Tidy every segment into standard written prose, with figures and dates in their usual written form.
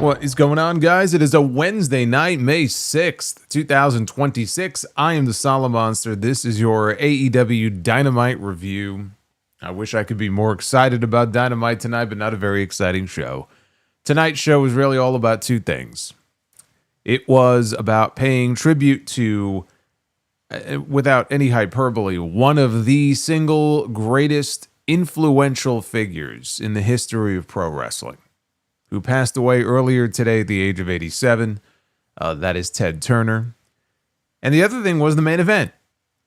What is going on, guys? It is a Wednesday night, May 6th, 2026. I am the Solomonster. This is your AEW Dynamite review. I wish I could be more excited about Dynamite tonight, but not a very exciting show. Tonight's show was really all about two things. It was about paying tribute to, without any hyperbole, one of the single greatest influential figures in the history of pro wrestling, who passed away earlier today at the age of 87. That is Ted Turner. And the other thing was the main event,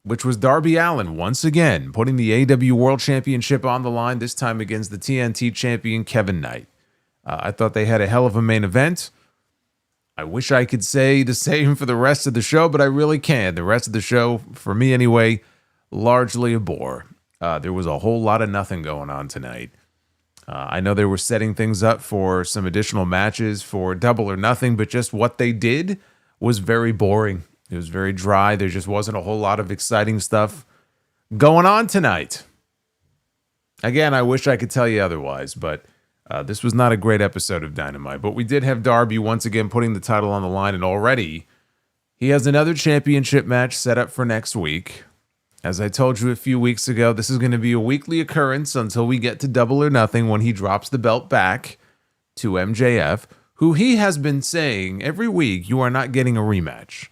which was Darby Allin once again putting the AEW World Championship on the line, this time against the TNT champion Kevin Knight. I thought they had a hell of a main event. I wish I could say the same for the rest of the show, but I really can't. The rest of the show, for me anyway, largely a bore. There was a whole lot of nothing going on tonight. I know they were setting things up for some additional matches for Double or Nothing, but just what they did was very boring. It was very dry. There just wasn't a whole lot of exciting stuff going on tonight. Again, I wish I could tell you otherwise, but this was not a great episode of Dynamite. But we did have Darby once again putting the title on the line, and already he has another championship match set up for next week. As I told you a few weeks ago, this is going to be a weekly occurrence until we get to Double or Nothing, when he drops the belt back to MJF, who he has been saying every week, you are not getting a rematch.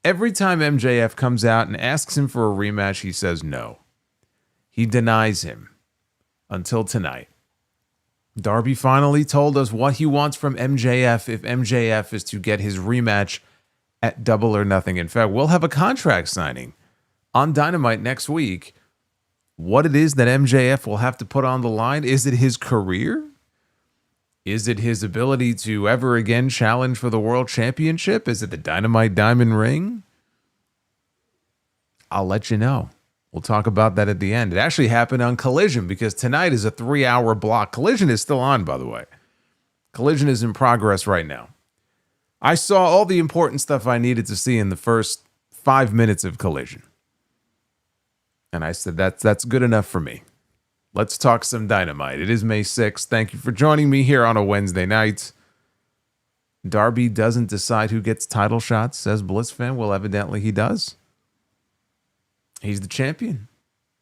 Every time MJF comes out and asks him for a rematch, he says no. He denies him until tonight. Darby finally told us what he wants from MJF if MJF is to get his rematch at Double or Nothing. In fact, we'll have a contract signing on Dynamite next week. What it is that MJF will have to put on the line? Is it his career? Is it his ability to ever again challenge for the world championship? Is it the Dynamite Diamond Ring? I'll let you know. We'll talk about that at the end. It actually happened on Collision, because tonight is a 3-hour block. Collision is still on, by the way. Collision is in progress right now. I saw all the important stuff I needed to see in the first 5 minutes of Collision. And I said, that's good enough for me. Let's talk some Dynamite. It is May 6th. Thank you for joining me here on a Wednesday night. Darby doesn't decide who gets title shots, says Blissfan. Well, evidently he does. He's the champion.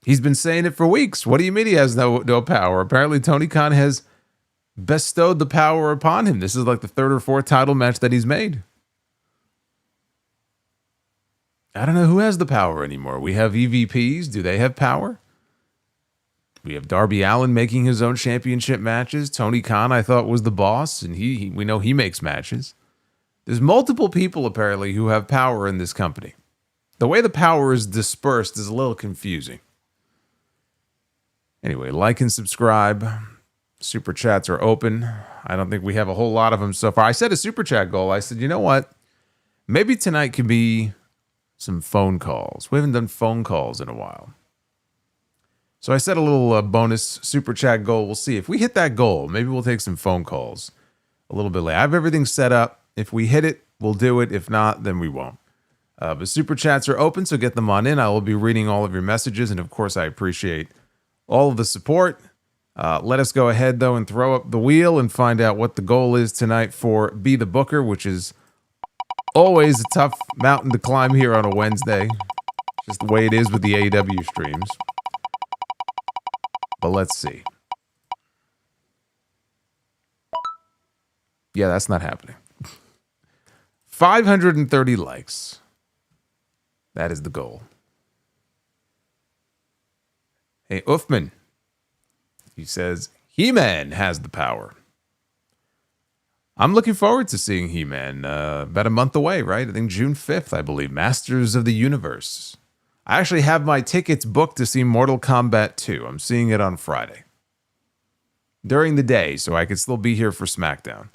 He's been saying it for weeks. What do you mean he has no power? Apparently Tony Khan has bestowed the power upon him. This is like the third or fourth title match that he's made. I don't know who has the power anymore. We have EVPs. Do they have power? We have Darby Allin making his own championship matches. Tony Khan, I thought, was the boss, and we know he makes matches. There's multiple people, apparently, who have power in this company. The way the power is dispersed is a little confusing. Anyway, like and subscribe. Super chats are open. I don't think we have a whole lot of them so far. I set a super chat goal. I said, you know what? Maybe tonight could be some phone calls. We haven't done phone calls in a while. So I set a little bonus super chat goal. We'll see. If we hit that goal, maybe we'll take some phone calls a little bit later. I have everything set up. If we hit it, we'll do it. If not, then we won't. But super chats are open, so get them on in. I will be reading all of your messages, and of course, I appreciate all of the support. Let us go ahead, though, and throw up the wheel and find out what the goal is tonight for Be the Booker, which is always a tough mountain to climb here on a Wednesday. Just the way it is with the AEW streams. But let's see. Yeah, that's not happening. 530 likes. That is the goal. Hey, Uffman. He says, He-Man has the power. I'm looking forward to seeing He-Man. About a month away, right? I think June 5th, I believe. Masters of the Universe. I actually have my tickets booked to see Mortal Kombat 2. I'm seeing it on Friday. During the day, so I could still be here for SmackDown.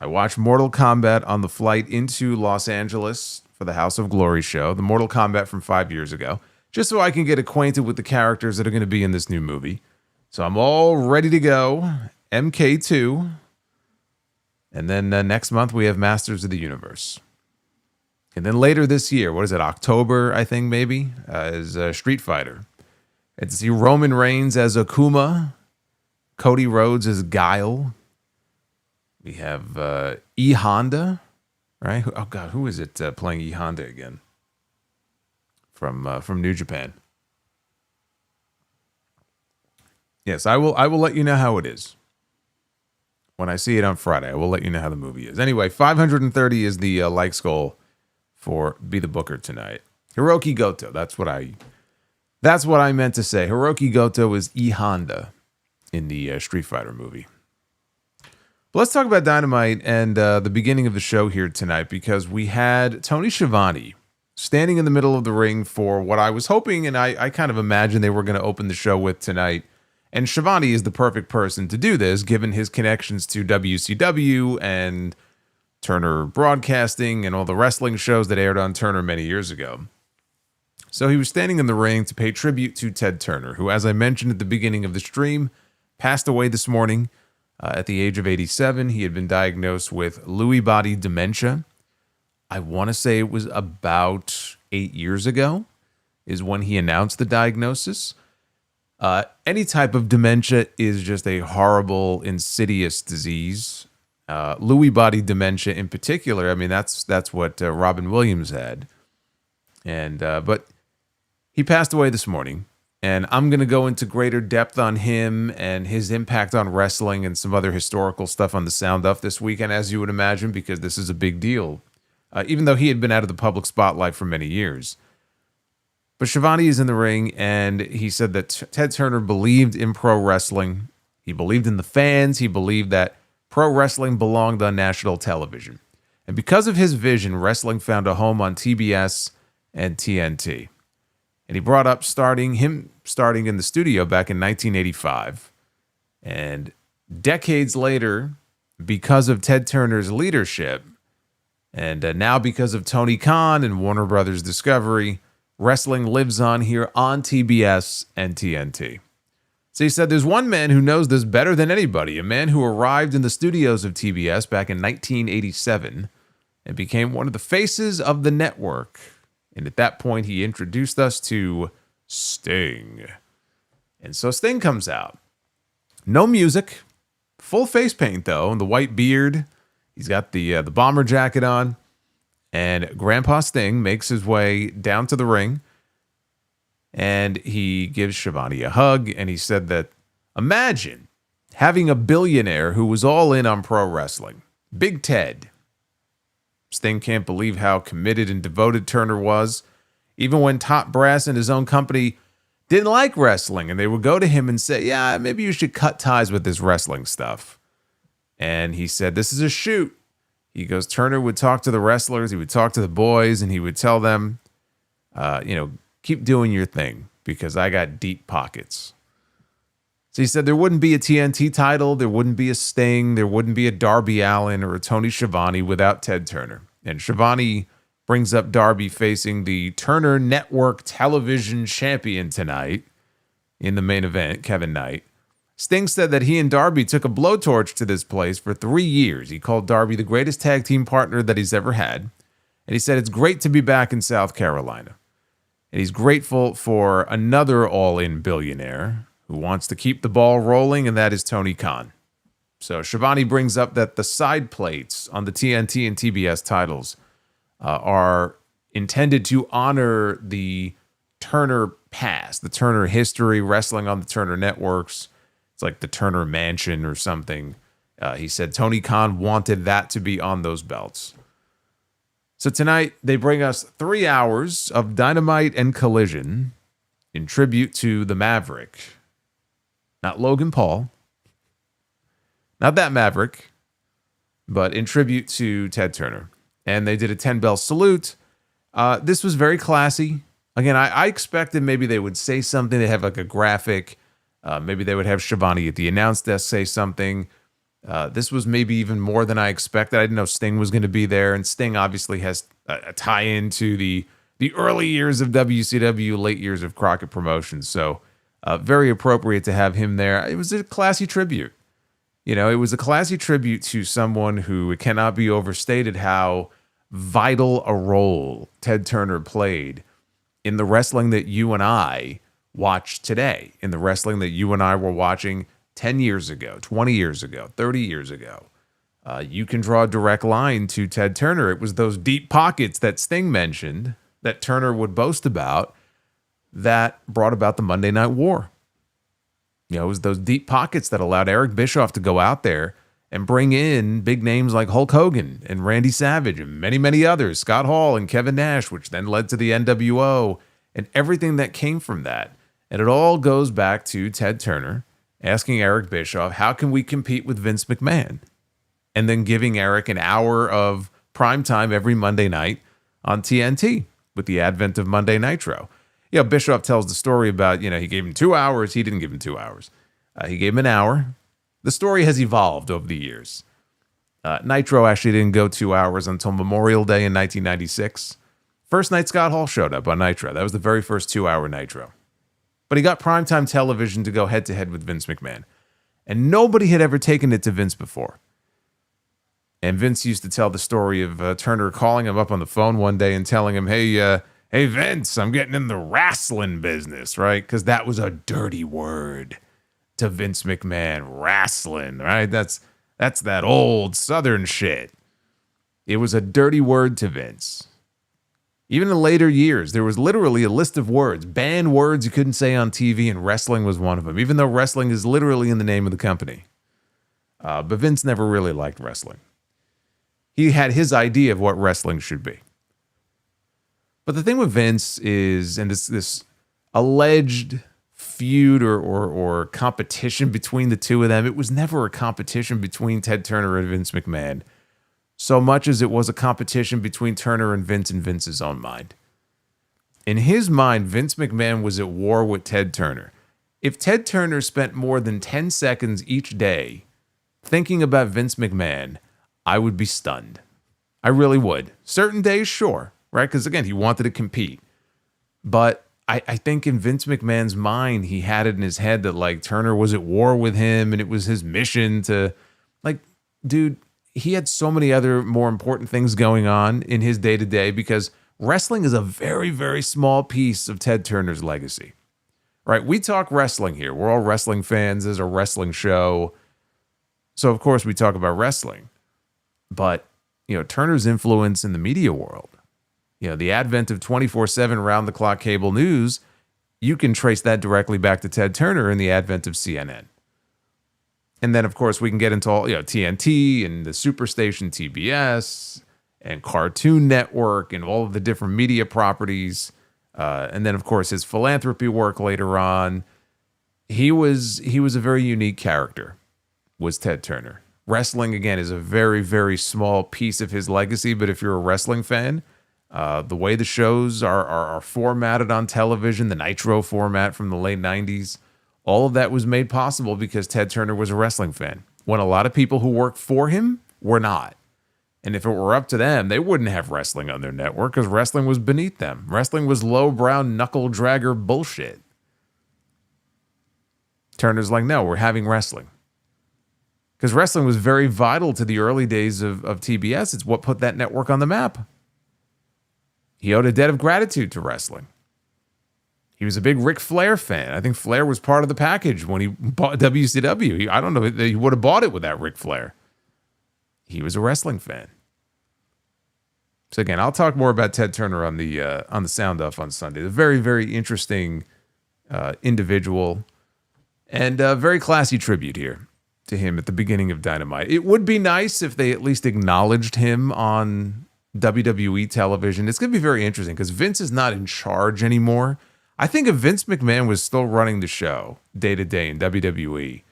I watched Mortal Kombat on the flight into Los Angeles for the House of Glory show. The Mortal Kombat from 5 years ago. Just so I can get acquainted with the characters that are going to be in this new movie. So I'm all ready to go. MK2. And then next month we have Masters of the Universe. And then later this year, what is it, October, I think maybe, is Street Fighter. And to see Roman Reigns as Akuma, Cody Rhodes as Guile, We have E Honda, right? Oh God, who is it playing E Honda again? From New Japan. Yes, I will let you know how it is. When I see it on Friday, I will let you know how the movie is. Anyway, 530 is the likes goal for Be the Booker tonight. Hiroki Goto, that's what I meant to say. Hiroki Goto is E Honda in the Street Fighter movie. But let's talk about Dynamite and the beginning of the show here tonight, because we had Tony Schiavone standing in the middle of the ring for what I was hoping, and I kind of imagined they were going to open the show with tonight. And Schiavone is the perfect person to do this, given his connections to WCW and Turner Broadcasting and all the wrestling shows that aired on Turner many years ago. So he was standing in the ring to pay tribute to Ted Turner, who, as I mentioned at the beginning of the stream, passed away this morning at the age of 87. He had been diagnosed with Lewy body dementia. I want to say it was about 8 years ago is when he announced the diagnosis. Any type of dementia is just a horrible, insidious disease. Lewy body dementia in particular, I mean, that's what Robin Williams had. And but he passed away this morning, and I'm going to go into greater depth on him and his impact on wrestling and some other historical stuff on the Sound Off this weekend, as you would imagine, because this is a big deal, even though he had been out of the public spotlight for many years. But Schiavone is in the ring, and he said that Ted Turner believed in pro wrestling. He believed in the fans. He believed that pro wrestling belonged on national television. And because of his vision, wrestling found a home on TBS and TNT. And he brought up starting in the studio back in 1985. And decades later, because of Ted Turner's leadership, and now because of Tony Khan and Warner Brothers Discovery, wrestling lives on here on TBS and TNT. So he said, there's one man who knows this better than anybody, a man who arrived in the studios of TBS back in 1987 and became one of the faces of the network. And at that point, he introduced us to Sting. And so Sting comes out. No music, full face paint though, and the white beard. He's got the bomber jacket on. And Grandpa Sting makes his way down to the ring, and he gives Schiavone a hug, and he said that, imagine having a billionaire who was all in on pro wrestling. Big Ted. Sting can't believe how committed and devoted Turner was, even when top brass in his own company didn't like wrestling, and they would go to him and say, yeah, maybe you should cut ties with this wrestling stuff. And he said, this is a shoot. He goes, Turner would talk to the wrestlers, he would talk to the boys, and he would tell them, keep doing your thing because I got deep pockets. So he said there wouldn't be a TNT title, there wouldn't be a Sting, there wouldn't be a Darby Allin or a Tony Schiavone without Ted Turner. And Schiavone brings up Darby facing the Turner Network Television Champion tonight in the main event, Kevin Knight. Sting said that he and Darby took a blowtorch to this place for 3 years. He called Darby the greatest tag team partner that he's ever had. And he said it's great to be back in South Carolina. And he's grateful for another all-in billionaire who wants to keep the ball rolling, and that is Tony Khan. So Schiavone brings up that the side plates on the TNT and TBS titles are intended to honor the Turner past, the Turner history, wrestling on the Turner networks. It's like the Turner Mansion or something. He said Tony Khan wanted that to be on those belts. So tonight, they bring us 3 hours of Dynamite and Collision in tribute to the Maverick. Not Logan Paul. Not that Maverick. But in tribute to Ted Turner. And they did a 10-bell salute. This was very classy. Again, I expected maybe they would say something. They have like a graphic. Maybe they would have Schiavone at the announce desk say something. This was maybe even more than I expected. I didn't know Sting was going to be there. And Sting obviously has a tie-in to the early years of WCW, late years of Crockett Promotions. So very appropriate to have him there. It was a classy tribute. You know, it was a classy tribute to someone who, it cannot be overstated how vital a role Ted Turner played in the wrestling that you and I watch today, in the wrestling that you and I were watching 10 years ago, 20 years ago, 30 years ago. You can draw a direct line to Ted Turner. It was those deep pockets that Sting mentioned that Turner would boast about that brought about the Monday Night War. You know, it was those deep pockets that allowed Eric Bischoff to go out there and bring in big names like Hulk Hogan and Randy Savage and many, many others, Scott Hall and Kevin Nash, which then led to the NWO and everything that came from that. And it all goes back to Ted Turner asking Eric Bischoff, how can we compete with Vince McMahon? And then giving Eric an hour of primetime every Monday night on TNT with the advent of Monday Nitro. You know, Bischoff tells the story about, you know, he gave him 2 hours. He didn't give him 2 hours. He gave him an hour. The story has evolved over the years. Nitro actually didn't go 2 hours until Memorial Day in 1996. First night Scott Hall showed up on Nitro. That was the very first 2-hour Nitro. But he got primetime television to go head-to-head with Vince McMahon. And nobody had ever taken it to Vince before. And Vince used to tell the story of Turner calling him up on the phone one day and telling him, hey, Vince, I'm getting in the wrestling business, right? Because that was a dirty word to Vince McMahon, wrestling, right? That's that old Southern shit. It was a dirty word to Vince. Even in later years, there was literally a list of words, banned words you couldn't say on TV, and wrestling was one of them, even though wrestling is literally in the name of the company. But Vince never really liked wrestling. He had his idea of what wrestling should be. But the thing with Vince is, and this alleged feud or competition between the two of them, it was never a competition between Ted Turner and Vince McMahon, so much as it was a competition between Turner and Vince's own mind. In his mind, Vince McMahon was at war with Ted Turner. If Ted Turner spent more than 10 seconds each day thinking about Vince McMahon, I would be stunned. I really would. Certain days, sure, right? Because again, he wanted to compete. But I think in Vince McMahon's mind, he had it in his head that like Turner was at war with him and it was his mission to, like, dude, he had so many other more important things going on in his day-to-day because wrestling is a very, very small piece of Ted Turner's legacy, right? We talk wrestling here. We're all wrestling fans. There's a wrestling show. So, of course, we talk about wrestling. But, you know, Turner's influence in the media world, you know, the advent of 24/7 round-the-clock cable news, you can trace that directly back to Ted Turner and the advent of CNN. And then, of course, we can get into all, you know, TNT and the Superstation TBS and Cartoon Network and all of the different media properties. And then, of course, his philanthropy work later on. He was a very unique character, was Ted Turner. Wrestling, again, is a very, very small piece of his legacy. But if you're a wrestling fan, the way the shows are formatted on television, the Nitro format from the late 90s, all of that was made possible because Ted Turner was a wrestling fan, when a lot of people who worked for him were not. And if it were up to them, they wouldn't have wrestling on their network because wrestling was beneath them. Wrestling was lowbrow, knuckle-dragger bullshit. Turner's like, no, we're having wrestling. Because wrestling was very vital to the early days of TBS. It's what put that network on the map. He owed a debt of gratitude to wrestling. He was a big Ric Flair fan. I think Flair was part of the package when he bought WCW. I don't know if he would have bought it without Ric Flair. He was a wrestling fan. So again, I'll talk more about Ted Turner on the Sound Off on Sunday. A very, very interesting individual and a very classy tribute here to him at the beginning of Dynamite. It would be nice if they at least acknowledged him on WWE television. It's going to be very interesting because Vince is not in charge anymore. I think if Vince McMahon was still running the show day to day in WWE,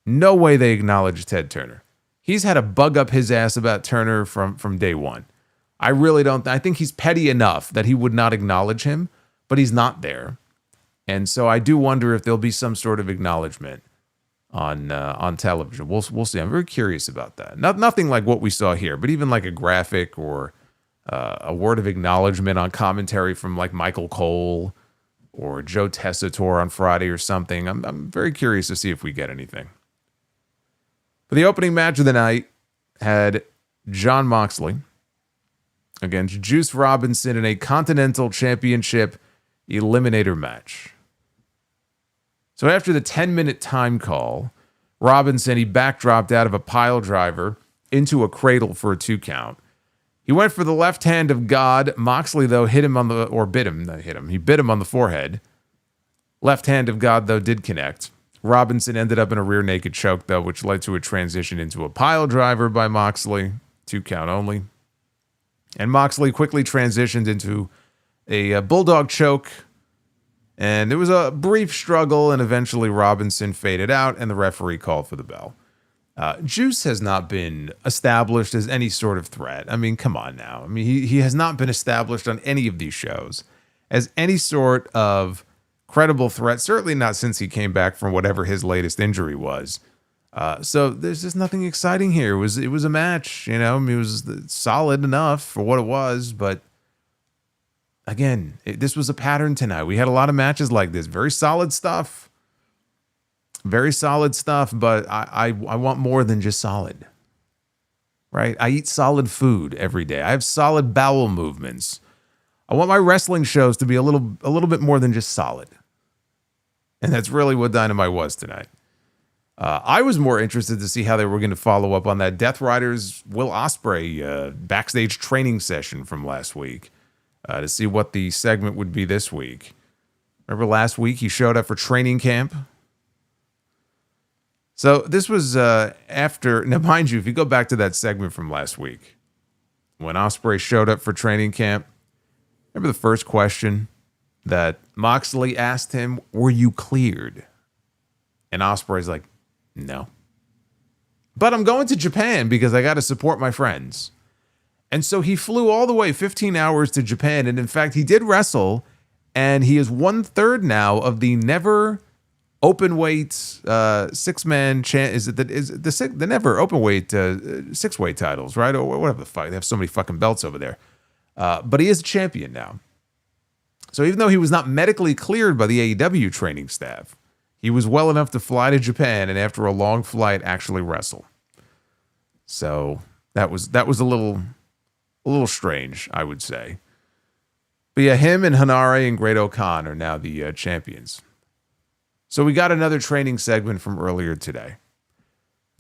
no way they acknowledge Ted Turner. He's had a bug up his ass about Turner from day one. I really don't. I think he's petty enough that he would not acknowledge him, but he's not there. And so I do wonder if there'll be some sort of acknowledgement on television. We'll see. I'm very curious about that. Nothing like what we saw here, but even like a graphic or a word of acknowledgement on commentary from like Michael Cole or Joe Tessitore on Friday or something. I'm very curious to see if we get anything. But the opening match of the night had Jon Moxley against Juice Robinson in a Continental Championship Eliminator match. So after the 10-minute time call, Robinson, he backdropped out of a pile driver, into a cradle for a 2 count. He went for the left hand of God. Moxley, though, hit him on the, or bit him, not hit him. He bit him on the forehead. Left hand of God, though, did connect. Robinson ended up in a rear naked choke, though, which led to a transition into a pile driver by Moxley. 2 count only. And Moxley quickly transitioned into a bulldog choke. And there was a brief struggle, and eventually Robinson faded out, and the referee called for the bell. Juice has not been established as any sort of threat. I mean, come on now. I mean, he has not been established on any of these shows as any sort of credible threat, certainly not since he came back from whatever his latest injury was. So there's just nothing exciting here. It was a match, you know. I mean, it was solid enough for what it was, but again, this was a pattern tonight. We had a lot of matches like this. Very solid stuff. Very solid stuff, but I want more than just solid. Right? I eat solid food every day. I have solid bowel movements. I want my wrestling shows to be a little bit more than just solid. And that's really what Dynamite was tonight. I was more interested to see how they were going to follow up on that Death Riders Will Ospreay backstage training session from last week. To see what the segment would be this week. Remember last week he showed up for training camp? So this was after, now mind you, if you go back to that segment from last week, when Ospreay showed up for training camp, remember the first question that Moxley asked him, were you cleared? And Ospreay's like, no. But I'm going to Japan because I got to support my friends. And so he flew all the way 15 hours to Japan. And in fact, he did wrestle, and he is 1/3 now of the never open weight 6-man is the never open weight 6-weight titles, right? Or whatever the fuck. They have so many fucking belts over there. But he is a champion now. So even though he was not medically cleared by the AEW training staff, he was well enough to fly to Japan and after a long flight actually wrestle. So that was a little strange, I would say. But yeah, him and Hanare and Great Khan are now the champions. So we got another training segment from earlier today.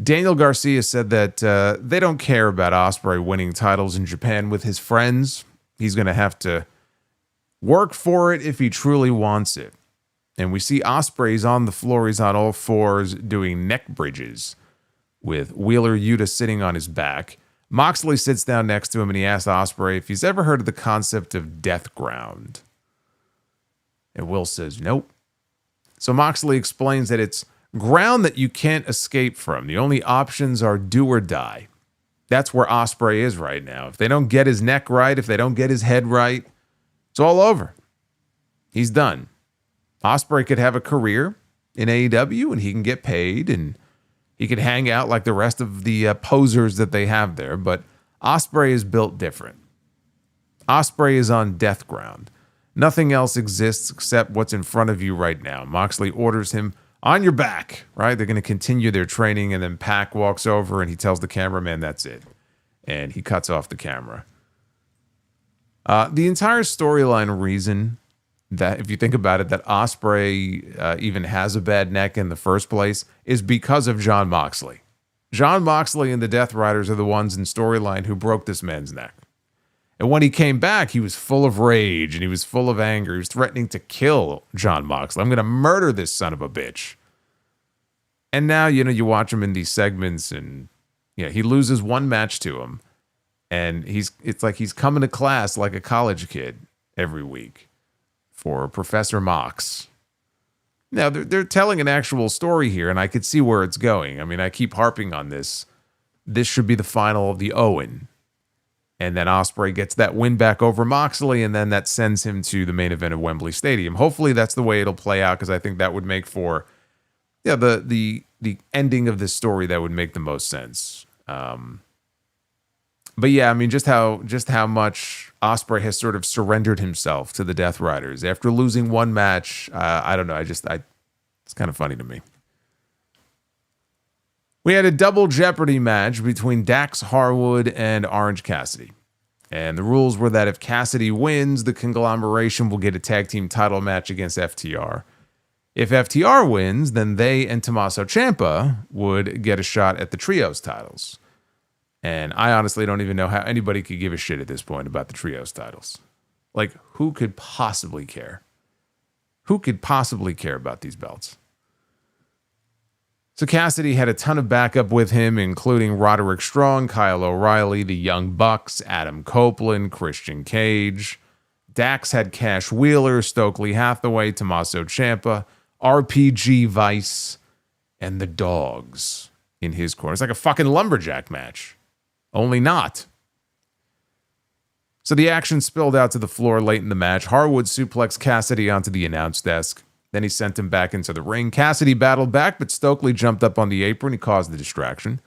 Daniel Garcia said that they don't care about Ospreay winning titles in Japan with his friends. He's going to have to work for it if he truly wants it. And we see Ospreay's on the floor. He's on all fours doing neck bridges with Wheeler Yuta sitting on his back. Moxley sits down next to him and he asks Ospreay if he's ever heard of the concept of death ground. And Will says, nope. So Moxley explains that it's ground that you can't escape from. The only options are do or die. That's where Ospreay is right now. If they don't get his neck right, if they don't get his head right, it's all over. He's done. Ospreay could have a career in AEW and he can get paid and he could hang out like the rest of the posers that they have there. But Ospreay is built different. Ospreay is on death ground. Nothing else exists except what's in front of you right now. Moxley orders him on your back, right? They're going to continue their training, and then Pac walks over and he tells the cameraman that's it. And he cuts off the camera. The entire storyline reason that, if you think about it, that Ospreay even has a bad neck in the first place is because of Jon Moxley. Jon Moxley and the Death Riders are the ones in storyline who broke this man's neck. And when he came back, he was full of rage and he was full of anger. He was threatening to kill Jon Moxley. I'm going to murder this son of a bitch. And now, you watch him in these segments and he loses one match to him. And it's like he's coming to class like a college kid every week for Professor Mox. Now, they're telling an actual story here, and I could see where it's going. I mean, I keep harping on this. This should be the final of the Owen. And then Ospreay gets that win back over Moxley, and then that sends him to the main event of Wembley Stadium. Hopefully that's the way it'll play out, because I think that would make for the ending of this story that would make the most sense. But yeah, I mean, just how much Ospreay has sort of surrendered himself to the Death Riders after losing one match. I don't know. It's kind of funny to me. We had a double Jeopardy match between Dax Harwood and Orange Cassidy. And the rules were that if Cassidy wins, the conglomeration will get a tag team title match against FTR. If FTR wins, then they and Tommaso Ciampa would get a shot at the trios titles. And I honestly don't even know how anybody could give a shit at this point about the trios titles. Like, who could possibly care? Who could possibly care about these belts? So Cassidy had a ton of backup with him, including Roderick Strong, Kyle O'Reilly, the Young Bucks, Adam Copeland, Christian Cage. Dax had Cash Wheeler, Stokely Hathaway, Tommaso Ciampa, RPG Vice, and the Dogs in his corner. It's like a fucking lumberjack match. Only not. So the action spilled out to the floor late in the match. Harwood suplexed Cassidy onto the announce desk. Then he sent him back into the ring. Cassidy battled back, but Stokely jumped up on the apron. He caused the distraction.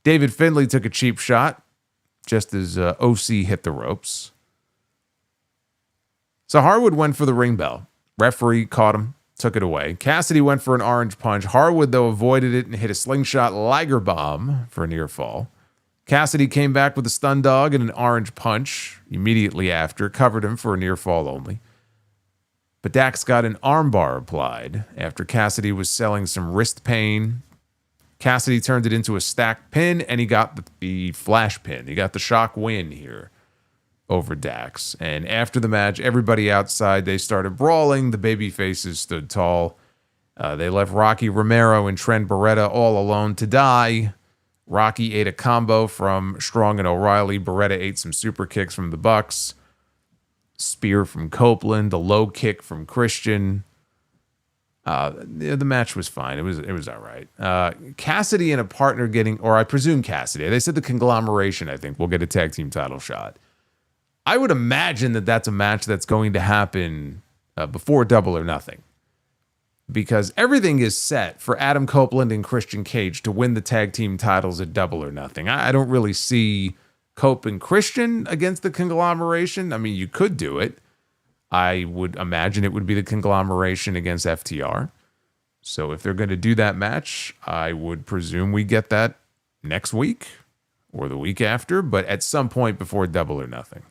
David Finlay took a cheap shot just as OC hit the ropes. So Harwood went for the ring bell. Referee caught him, took it away. Cassidy went for an orange punch. Harwood, though, avoided it and hit a slingshot Liger bomb for a near fall. Cassidy came back with a stun dog and an orange punch immediately after, covered him for a near fall only. But Dax got an armbar applied after Cassidy was selling some wrist pain. Cassidy turned it into a stacked pin, and he got the flash pin. He got the shock win here over Dax. And after the match, everybody outside, they started brawling. The baby faces stood tall. They left Rocky Romero and Trent Beretta all alone to die. Rocky ate a combo from Strong and O'Reilly. Beretta ate some super kicks from the Bucks. Spear from Copeland, a low kick from Christian. The match was fine. It was all right. Cassidy and a partner getting, or I presume Cassidy, they said the conglomeration, I think, will get a tag team title shot. I would imagine that that's a match that's going to happen before Double or Nothing. Because everything is set for Adam Copeland and Christian Cage to win the tag team titles at Double or Nothing. I don't really see Cope and Christian against the conglomeration. I mean, you could do it. I would imagine it would be the conglomeration against FTR. So if they're going to do that match, I would presume we get that next week or the week after, but at some point before Double or Nothing.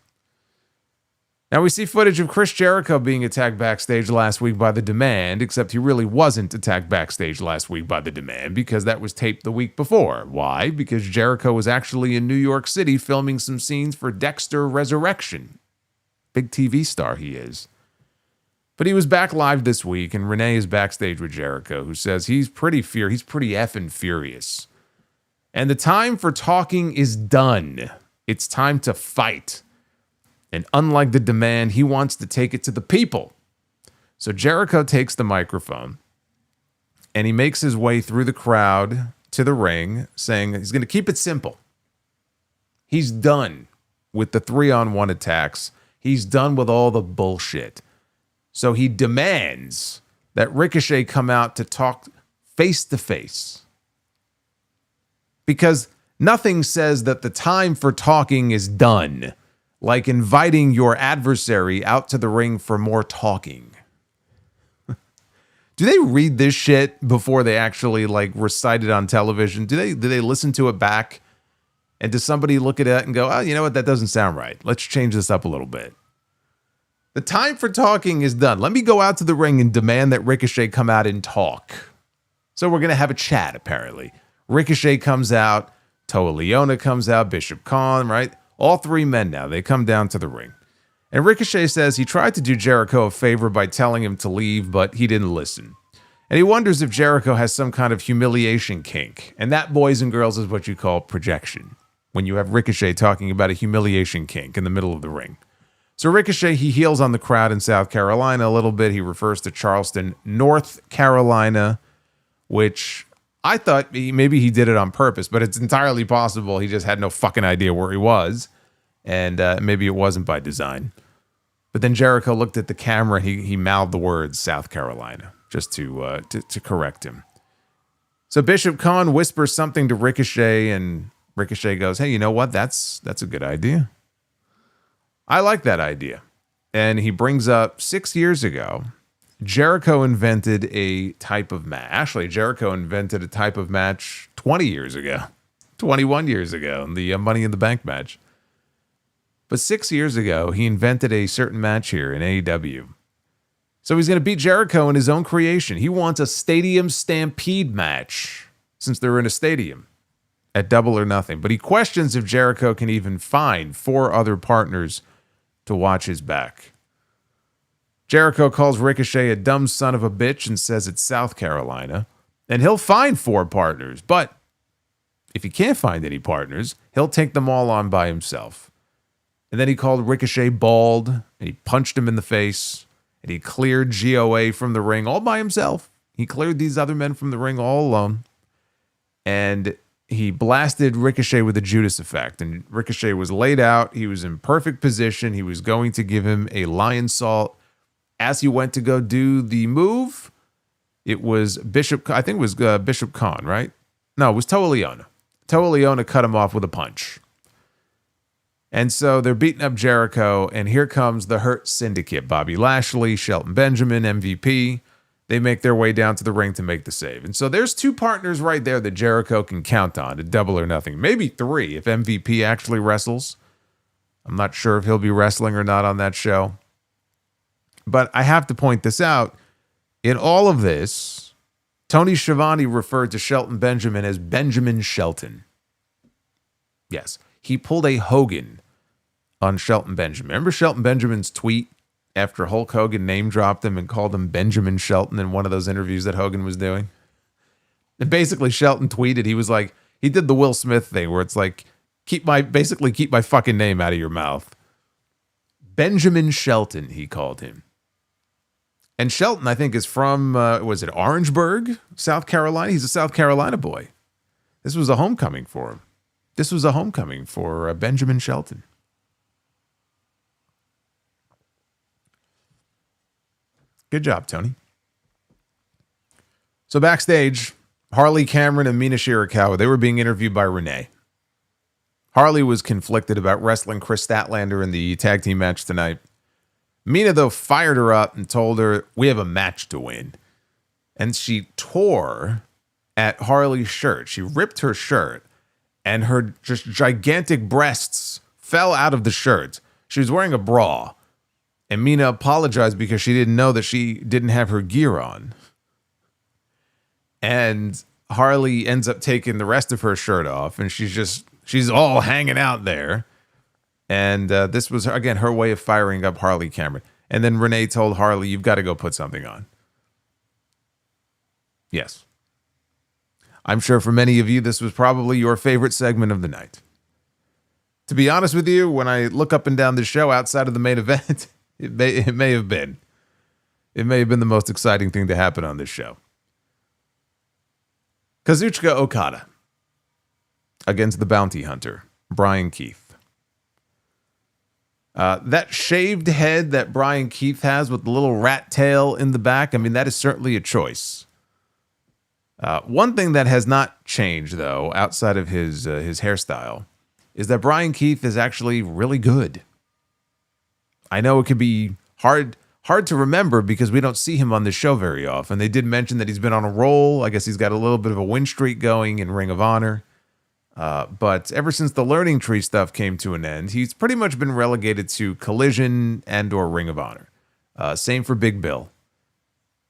Now we see footage of Chris Jericho being attacked backstage last week by The Demand, except he really wasn't attacked backstage last week by The Demand because that was taped the week before. Why? Because Jericho was actually in New York City filming some scenes for Dexter Resurrection. Big TV star he is. But he was back live this week, and Renee is backstage with Jericho, who says he's pretty effing furious. And the time for talking is done. It's time to fight. And unlike The Demand, he wants to take it to the people. So Jericho takes the microphone, and he makes his way through the crowd to the ring, saying he's going to keep it simple. He's done with the 3-on-1 attacks. He's done with all the bullshit. So he demands that Ricochet come out to talk face to face. Because nothing says that the time for talking is done like inviting your adversary out to the ring for more talking. Do they read this shit before they actually recite it on television? Do they listen to it back? And does somebody look at it and go, oh, you know what? That doesn't sound right. Let's change this up a little bit. The time for talking is done. Let me go out to the ring and demand that Ricochet come out and talk. So we're going to have a chat, apparently. Ricochet comes out. Toa Leona comes out. Bishop Khan, right? All three men now, they come down to the ring. And Ricochet says he tried to do Jericho a favor by telling him to leave, but he didn't listen. And he wonders if Jericho has some kind of humiliation kink. And that, boys and girls, is what you call projection. When you have Ricochet talking about a humiliation kink in the middle of the ring. So Ricochet, he heals on the crowd in South Carolina a little bit. He refers to Charleston, North Carolina, which I thought maybe he did it on purpose, but it's entirely possible he just had no fucking idea where he was, and maybe it wasn't by design. But then Jericho looked at the camera, he mouthed the words South Carolina, just to correct him. So Bishop Khan whispers something to Ricochet, and Ricochet goes, hey, you know what? That's a good idea. I like that idea. And he brings up 6 years ago, Jericho invented a type of match. Actually, Jericho invented a type of match 20 years ago, 21 years ago, in the Money in the Bank match. But 6 years ago, he invented a certain match here in AEW. So he's going to beat Jericho in his own creation. He wants a stadium stampede match since they're in a stadium. at Double or Nothing, but he questions if Jericho can even find 4 other partners to watch his back. Jericho calls Ricochet a dumb son of a bitch and says it's South Carolina, and he'll find 4 partners, but if he can't find any partners, he'll take them all on by himself. And then he called Ricochet bald, and he punched him in the face, and he cleared GOA from the ring all by himself. He cleared these other men from the ring all alone, and he blasted Ricochet with a Judas effect, and Ricochet was laid out. He was in perfect position. He was going to give him a lion salt. As he went to go do the move, it was Bishop Khan, right? No, it was Toa Liona. Toa Liona cut him off with a punch. And so they're beating up Jericho, and here comes the Hurt Syndicate. Bobby Lashley, Shelton Benjamin, MVP. They make their way down to the ring to make the save. And so there's 2 partners right there that Jericho can count on at Double or Nothing. Maybe 3 if MVP actually wrestles. I'm not sure if he'll be wrestling or not on that show. But I have to point this out. In all of this, Tony Schiavone referred to Shelton Benjamin as Benjamin Shelton. Yes, he pulled a Hogan on Shelton Benjamin. Remember Shelton Benjamin's tweet after Hulk Hogan name dropped him and called him Benjamin Shelton in one of those interviews that Hogan was doing? And basically Shelton tweeted, he was like, he did the Will Smith thing where it's like, keep my fucking name out of your mouth. Benjamin Shelton, he called him. And Shelton, I think, is from, was it Orangeburg, South Carolina? He's a South Carolina boy. This was a homecoming for him. This was a homecoming for Benjamin Shelton. Good job, Tony. So backstage, Harley, Cameron, and Mina Shirakawa, they were being interviewed by Renee. Harley was conflicted about wrestling Kris Statlander in the tag team match tonight. Mina, though, fired her up and told her, we have a match to win. And she tore at Harley's shirt. She ripped her shirt, and her just gigantic breasts fell out of the shirt. She was wearing a bra, and Mina apologized because she didn't know that she didn't have her gear on. And Harley ends up taking the rest of her shirt off, and she's all hanging out there. And this was, again, her way of firing up Harley Cameron. And then Renee told Harley, you've got to go put something on. Yes. I'm sure for many of you, this was probably your favorite segment of the night. To be honest with you, when I look up and down the show outside of the main event, it may have been the most exciting thing to happen on this show. Kazuchika Okada against the bounty hunter, Brian Keith. That shaved head that Brian Keith has with the little rat tail in the back, I mean, that is certainly a choice. One thing that has not changed, though, outside of his hairstyle, is that Brian Keith is actually really good. I know it can be hard to remember because we don't see him on the show very often. They did mention that he's been on a roll. I guess he's got a little bit of a win streak going in Ring of Honor. But ever since the Learning Tree stuff came to an end, he's pretty much been relegated to Collision and or Ring of Honor. Same for Big Bill.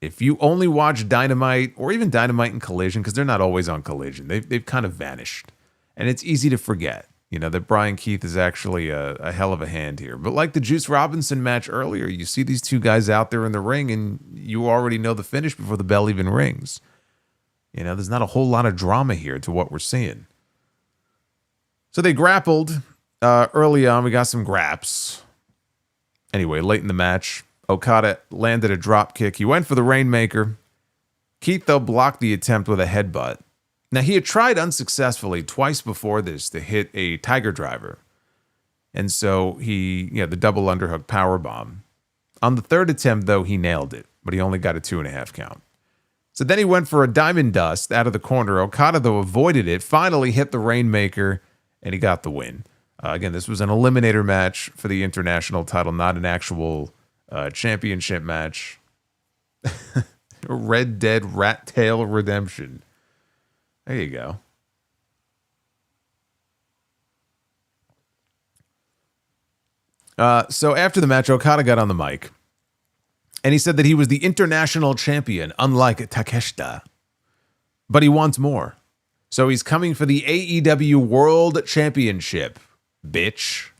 If you only watch Dynamite or even Dynamite and Collision, because they're not always on Collision, they've kind of vanished. And it's easy to forget, that Brian Keith is actually a hell of a hand here. But like the Juice Robinson match earlier, you see these two guys out there in the ring and you already know the finish before the bell even rings. There's not a whole lot of drama here to what we're seeing. So they grappled early on. We got some graps. Anyway, late in the match, Okada landed a drop kick. He went for the Rainmaker. Keith, though, blocked the attempt with a headbutt. Now, he had tried unsuccessfully twice before this to hit a Tiger Driver. And so the double underhook powerbomb. On the third attempt, though, he nailed it, but he only got a 2.5 count. So then he went for a Diamond Dust out of the corner. Okada, though, avoided it, finally hit the Rainmaker, and he got the win. Again, this was an eliminator match for the international title, not an actual championship match. Red Dead Rat Tail Redemption. There you go. So after the match, Okada got on the mic, and he said that he was the international champion, unlike Takeshita. But he wants more. So he's coming for the AEW World Championship, bitch.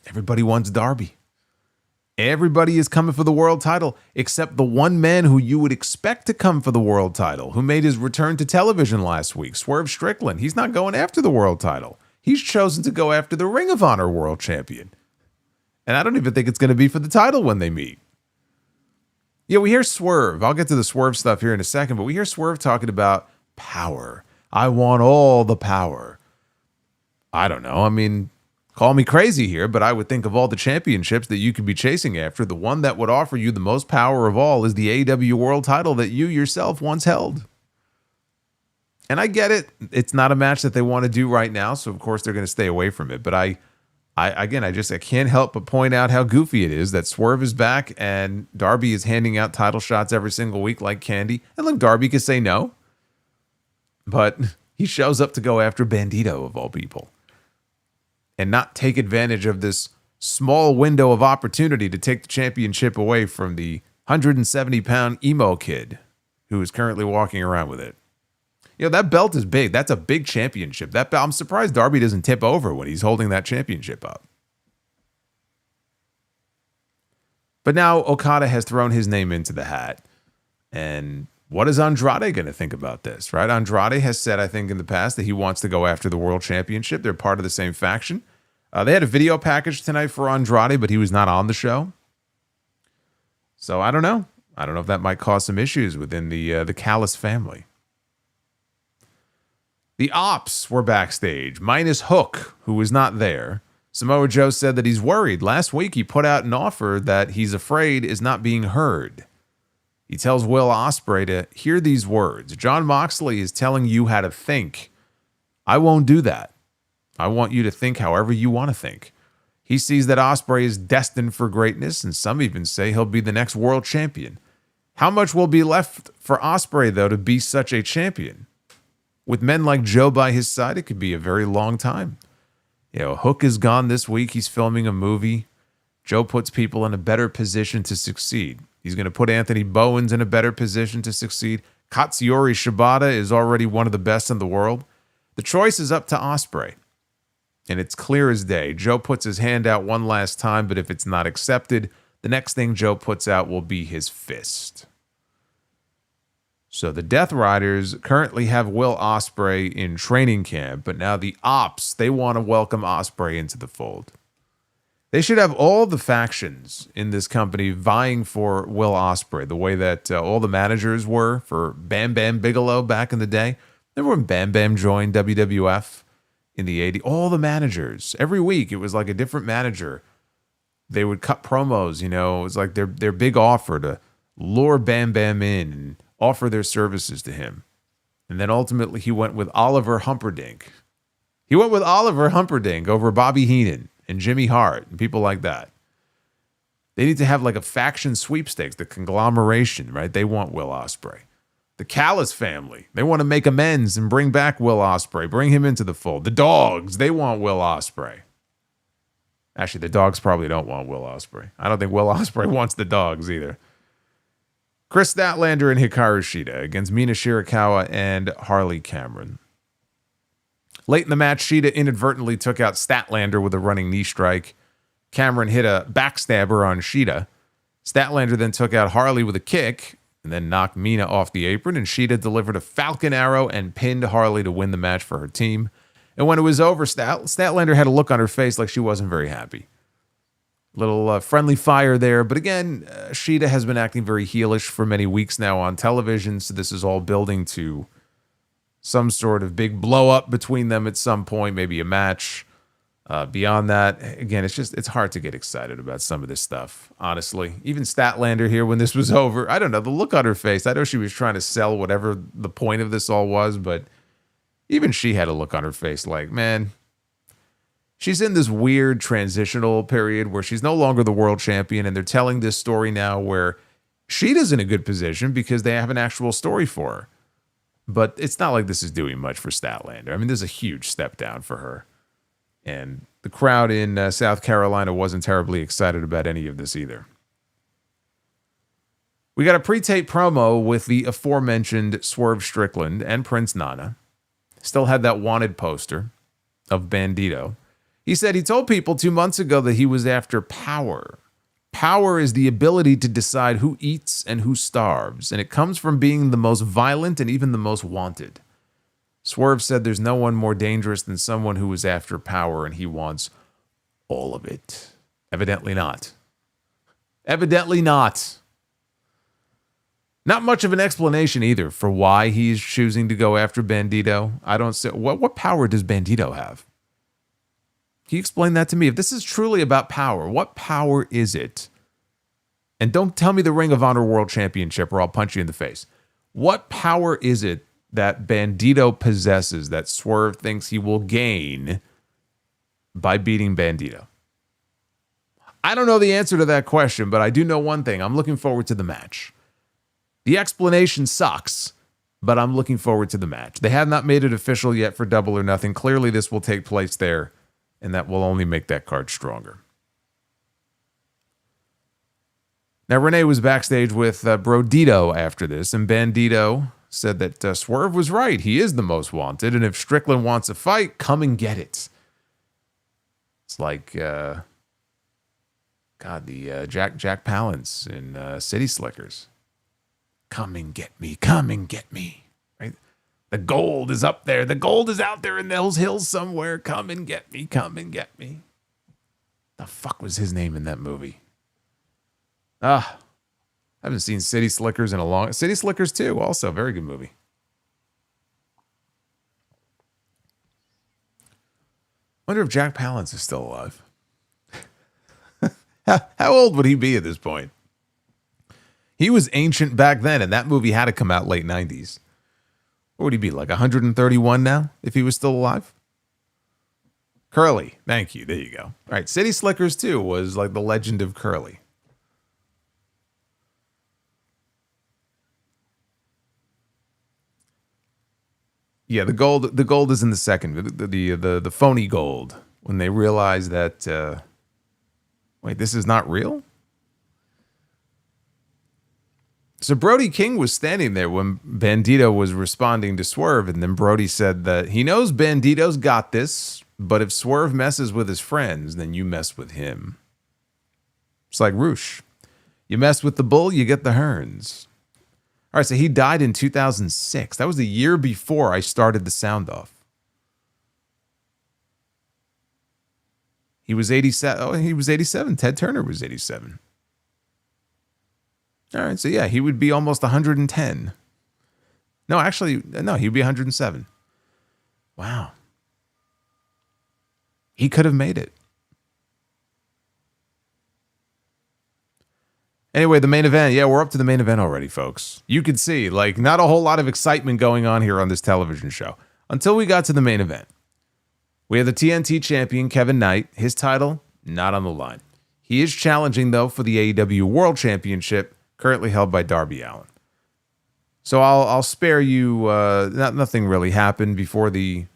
Everybody wants Darby. Everybody is coming for the world title, except the one man who you would expect to come for the world title, who made his return to television last week, Swerve Strickland. He's not going after the world title. He's chosen to go after the Ring of Honor World Champion. And I don't even think it's going to be for the title when they meet. Yeah, we hear Swerve. I'll get to the Swerve stuff here in a second, but we hear Swerve talking about power. I want all the power. I don't know. I mean, call me crazy here, but I would think of all the championships that you could be chasing after, the one that would offer you the most power of all is the AEW World title that you yourself once held. And I get it. It's not a match that they want to do right now, so of course they're going to stay away from it. But I can't help but point out how goofy it is that Swerve is back and Darby is handing out title shots every single week like candy. And look, Darby could say no, but he shows up to go after Bandito of all people and not take advantage of this small window of opportunity to take the championship away from the 170-pound emo kid who is currently walking around with it. You know, that belt is big. That's a big championship. That belt, I'm surprised Darby doesn't tip over when he's holding that championship up. But now Okada has thrown his name into the hat. And what is Andrade going to think about this, right? Andrade has said, I think, in the past that he wants to go after the World Championship. They're part of the same faction. They had a video package tonight for Andrade, but he was not on the show. So I don't know. I don't know if that might cause some issues within the Callis family. The Ops were backstage, minus Hook, who was not there. Samoa Joe said that he's worried. Last week, he put out an offer that he's afraid is not being heard. He tells Will Ospreay to hear these words. Jon Moxley is telling you how to think. I won't do that. I want you to think however you want to think. He sees that Ospreay is destined for greatness, and some even say he'll be the next world champion. How much will be left for Ospreay, though, to be such a champion? With men like Joe by his side, it could be a very long time. You know, Hook is gone this week. He's filming a movie. Joe puts people in a better position to succeed. He's going to put Anthony Bowens in a better position to succeed. Katsuyori Shibata is already one of the best in the world. The choice is up to Ospreay. And it's clear as day. Joe puts his hand out one last time, but if it's not accepted, the next thing Joe puts out will be his fist. So the Death Riders currently have Will Ospreay in training camp, but now the Ops, they want to welcome Ospreay into the fold. They should have all the factions in this company vying for Will Ospreay, the way that all the managers were for Bam Bam Bigelow back in the day. Remember when Bam Bam joined WWF in the 80s? All the managers. Every week, it was like a different manager. They would cut promos, you know. It was like their big offer to lure Bam Bam in and offer their services to him. And then ultimately he went with Oliver Humperdinck. He went with Oliver Humperdinck over Bobby Heenan and Jimmy Hart and people like that. They need to have like a faction sweepstakes, the conglomeration, right? They want Will Ospreay. The Callis family, they want to make amends and bring back Will Ospreay, bring him into the fold. The Dogs, they want Will Ospreay. Actually, the Dogs probably don't want Will Ospreay. I don't think Will Ospreay wants the Dogs either. Kris Statlander and Hikaru Shida against Mina Shirakawa and Harley Cameron. Late in the match, Shida inadvertently took out Statlander with a running knee strike. Cameron hit a backstabber on Shida. Statlander then took out Harley with a kick and then knocked Mina off the apron, and Shida delivered a Falcon Arrow and pinned Harley to win the match for her team. And when it was over, Statlander had a look on her face like she wasn't very happy. Little friendly fire there. But again, Shida has been acting very heelish for many weeks now on television, so this is all building to some sort of big blow up between them at some point, maybe a match. Beyond that, again, it's hard to get excited about some of this stuff, honestly. Even Statlander here, when this was over, I don't know, the look on her face, I know she was trying to sell whatever the point of this all was, but even she had a look on her face like, man, she's in this weird transitional period where she's no longer the world champion, and they're telling this story now where Shida's in a good position because they have an actual story for her. But it's not like this is doing much for Statlander. I mean, this is a huge step down for her. And the crowd in South Carolina wasn't terribly excited about any of this either. We got a pre-tape promo with the aforementioned Swerve Strickland and Prince Nana. Still had that wanted poster of Bandito. He said he told people 2 months ago that he was after power. Power is the ability to decide who eats and who starves, and it comes from being the most violent and even the most wanted. Swerve said there's no one more dangerous than someone who is after power, and he wants all of it. Evidently not. Evidently not. Not much of an explanation either for why he's choosing to go after Bandito. I don't see what power does Bandito have? Can you explain that to me? If this is truly about power, what power is it? And don't tell me the Ring of Honor World Championship or I'll punch you in the face. What power is it that Bandito possesses that Swerve thinks he will gain by beating Bandito? I don't know the answer to that question, but I do know one thing. I'm looking forward to the match. The explanation sucks, but I'm looking forward to the match. They have not made it official yet for Double or Nothing. Clearly, this will take place there, and that will only make that card stronger. Now, Renee was backstage with Brodito after this, and Bandito said that Swerve was right. He is the most wanted, and if Strickland wants a fight, come and get it. It's like, the Jack Palance in City Slickers. Come and get me. Come and get me. Right? The gold is up there. The gold is out there in those hills somewhere. Come and get me. Come and get me. The fuck was his name in that movie? I haven't seen City Slickers in a long... City Slickers 2, also. Very good movie. Wonder if Jack Palance is still alive. How old would he be at this point? He was ancient back then, and that movie had to come out late 90s. What would he be, like 131 now, if he was still alive? Curly. Thank you. There you go. All right, City Slickers 2 was like the legend of Curly. Yeah, the gold is in the second. The phony gold. When they realize that, wait, this is not real? So Brody King was standing there when Bandito was responding to Swerve, and then Brody said that he knows Bandito's got this, but if Swerve messes with his friends, then you mess with him. It's like Roosh. You mess with the bull, you get the horns. All right, so he died in 2006. That was the year before I started the sound off. He was 87. Oh, he was 87. Ted Turner was 87. All right, so yeah, he would be almost 110. No, actually, no, he'd be 107. Wow. He could have made it. Anyway, the main event. Yeah, we're up to the main event already, folks. You could see, like, not a whole lot of excitement going on here on this television show until we got to the main event. We have the TNT champion, Kevin Knight. His title, not on the line. He is challenging, though, for the AEW World Championship, currently held by Darby Allin. So I'll spare you. Nothing really happened before the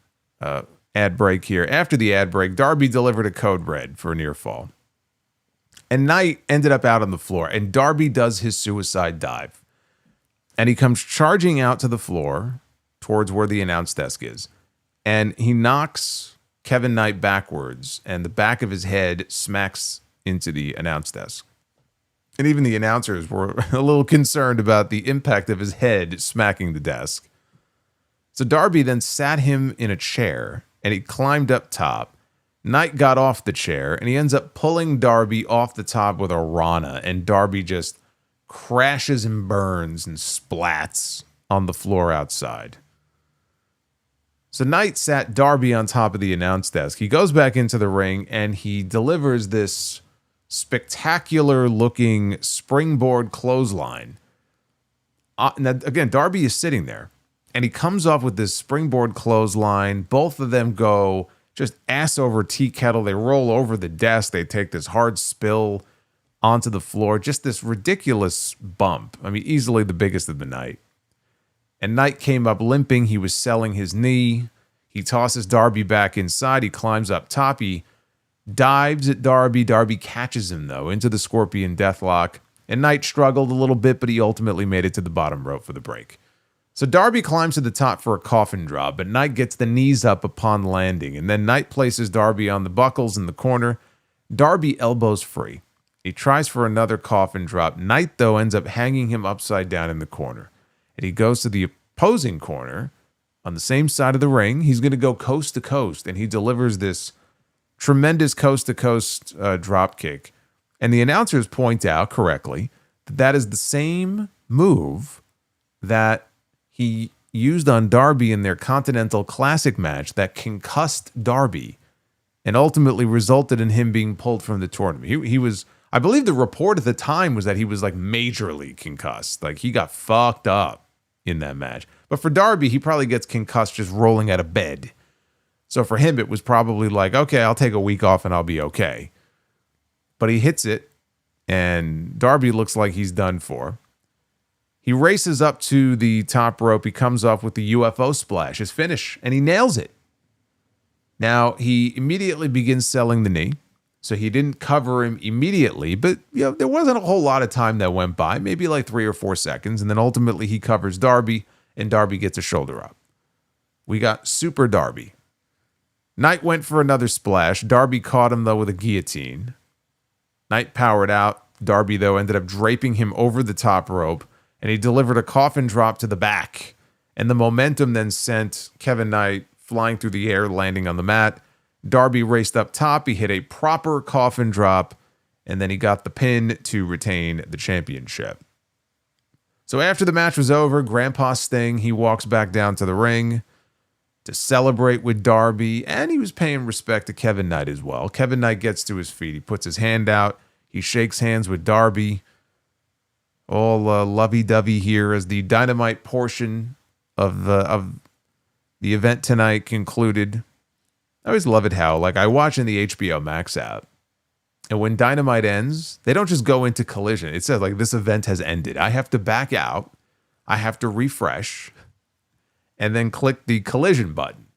ad break here. After the ad break, Darby delivered a code red for a near fall. And Knight ended up out on the floor, and Darby does his suicide dive. And he comes charging out to the floor towards where the announce desk is. And he knocks Kevin Knight backwards, and the back of his head smacks into the announce desk. And even the announcers were a little concerned about the impact of his head smacking the desk. So Darby then sat him in a chair, and he climbed up top. Knight got off the chair, and he ends up pulling Darby off the top with a Rana, and Darby just crashes and burns and splats on the floor outside. So Knight sat Darby on top of the announce desk. He goes back into the ring, and he delivers this spectacular-looking springboard clothesline. Now, again, Darby is sitting there, and he comes off with this springboard clothesline. Both of them go just ass over tea kettle. They roll over the desk. They take this hard spill onto the floor. Just this ridiculous bump. I mean, easily the biggest of the night. And Knight came up limping. He was selling his knee. He tosses Darby back inside. He climbs up top. He dives at Darby. Darby catches him, though, into the Scorpion Deathlock. And Knight struggled a little bit, but he ultimately made it to the bottom rope for the break. So Darby climbs to the top for a coffin drop, but Knight gets the knees up upon landing, and then Knight places Darby on the buckles in the corner. Darby elbows free. He tries for another coffin drop. Knight, though, ends up hanging him upside down in the corner. And he goes to the opposing corner on the same side of the ring. He's going to go coast to coast, and he delivers this tremendous coast-to-coast drop kick. And the announcers point out correctly that that is the same move that he used on Darby in their Continental Classic match that concussed Darby and ultimately resulted in him being pulled from the tournament. He was, I believe the report at the time was that he was like majorly concussed. Like he got fucked up in that match. But for Darby, he probably gets concussed just rolling out of bed. So for him, it was probably like, okay, I'll take a week off and I'll be okay. But he hits it, and Darby looks like he's done for. He races up to the top rope. He comes off with the UFO splash, his finish, and he nails it. Now, he immediately begins selling the knee, so he didn't cover him immediately, but there wasn't a whole lot of time that went by, maybe like 3 or 4 seconds, and then ultimately he covers Darby, and Darby gets a shoulder up. We got Super Darby. Knight went for another splash. Darby caught him, though, with a guillotine. Knight powered out. Darby, though, ended up draping him over the top rope, and he delivered a coffin drop to the back. And the momentum then sent Kevin Knight flying through the air, landing on the mat. Darby raced up top. He hit a proper coffin drop, and then he got the pin to retain the championship. So after the match was over, Grandpa Sting, he walks back down to the ring to celebrate with Darby, and he was paying respect to Kevin Knight as well. Kevin Knight gets to his feet. He puts his hand out. He shakes hands with Darby. All lovey-dovey here as the Dynamite portion of the event tonight concluded. I always love it how, like, I watch in the HBO Max app, and when Dynamite ends, they don't just go into Collision. It says, like, this event has ended. I have to back out. I have to refresh, and then click the Collision button,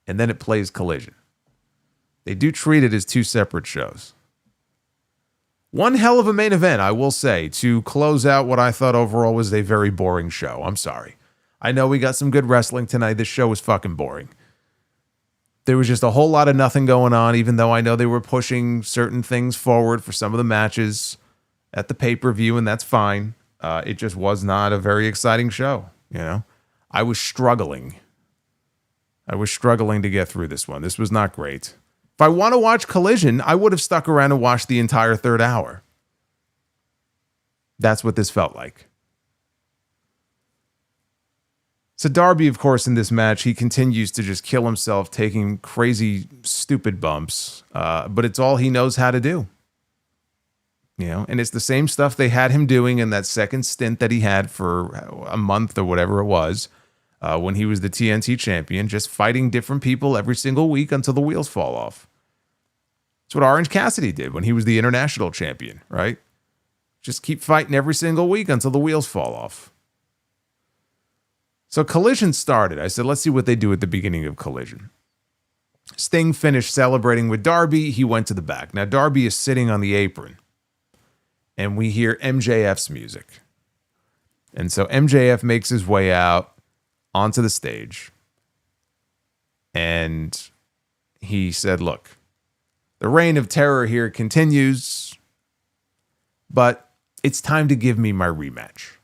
and then it plays Collision. They do treat it as 2 separate shows. One hell of a main event, I will say, to close out what I thought overall was a very boring show. I'm sorry. I know we got some good wrestling tonight. This show was fucking boring. There was just a whole lot of nothing going on, even though I know they were pushing certain things forward for some of the matches at the pay-per-view, and that's fine. It just was not a very exciting show, you know? I was struggling. To get through this one. This was not great. If I want to watch Collision, I would have stuck around and watched the entire 3rd hour. That's what this felt like. So Darby, of course, in this match, he continues to just kill himself, taking crazy, stupid bumps. But it's all he knows how to do. You know, and it's the same stuff they had him doing in that second stint that he had for a month or whatever it was. When he was the TNT champion, just fighting different people every single week until the wheels fall off. That's what Orange Cassidy did when he was the international champion, right? Just keep fighting every single week until the wheels fall off. So Collision started. I said, let's see what they do at the beginning of Collision. Sting finished celebrating with Darby. He went to the back. Now Darby is sitting on the apron, and we hear MJF's music. And so MJF makes his way out onto the stage, and he said, look, the reign of terror here continues, but it's time to give me my rematch.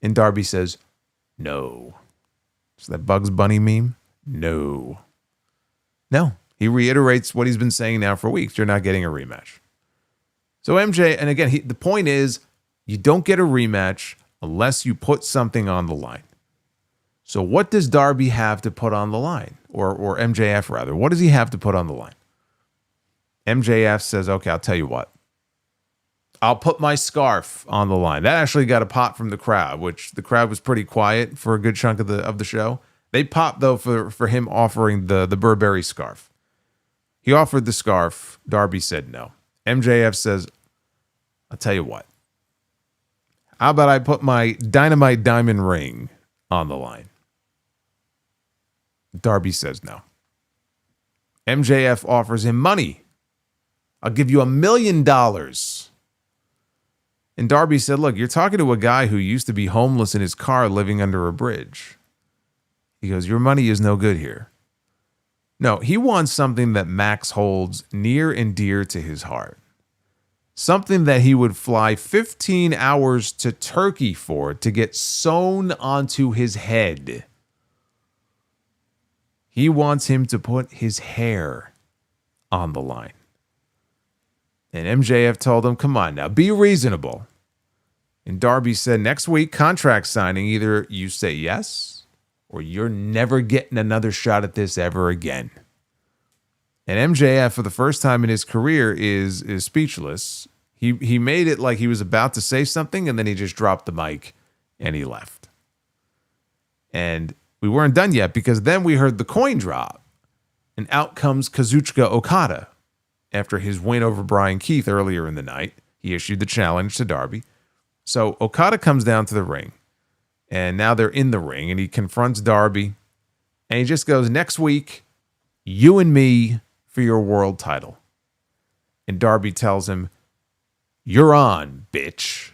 And Darby says, no. Is that Bugs Bunny meme? No. He reiterates what he's been saying now for weeks. You're not getting a rematch. So MJ, and again, the point is, you don't get a rematch unless you put something on the line. So what does Darby have to put on the line? Or MJF, rather. What does he have to put on the line? MJF says, okay, I'll tell you what. I'll put my scarf on the line. That actually got a pop from the crowd, which the crowd was pretty quiet for a good chunk of the show. They popped, though, for him offering the Burberry scarf. He offered the scarf. Darby said no. MJF says, I'll tell you what. How about I put my Dynamite diamond ring on the line? Darby says no. MJF offers him money. I'll give you $1 million And Darby said, look, you're talking to a guy who used to be homeless in his car living under a bridge. He goes, your money is no good here. No, he wants something that Max holds near and dear to his heart. Something that he would fly 15 hours to Turkey for to get sewn onto his head. He wants him to put his hair on the line. And MJF told him, come on now, be reasonable. And Darby said, next week, contract signing, either you say yes or you're never getting another shot at this ever again. And MJF, for the first time in his career, is speechless. He made it like he was about to say something, and then he just dropped the mic and he left. And we weren't done yet, because then we heard the coin drop, and out comes Kazuchika Okada. After his win over Brian Keith earlier in the night, he issued the challenge to Darby. So Okada comes down to the ring, and now they're in the ring, and he confronts Darby, and he just goes, next week, you and me for your world title. And Darby tells him, you're on, bitch.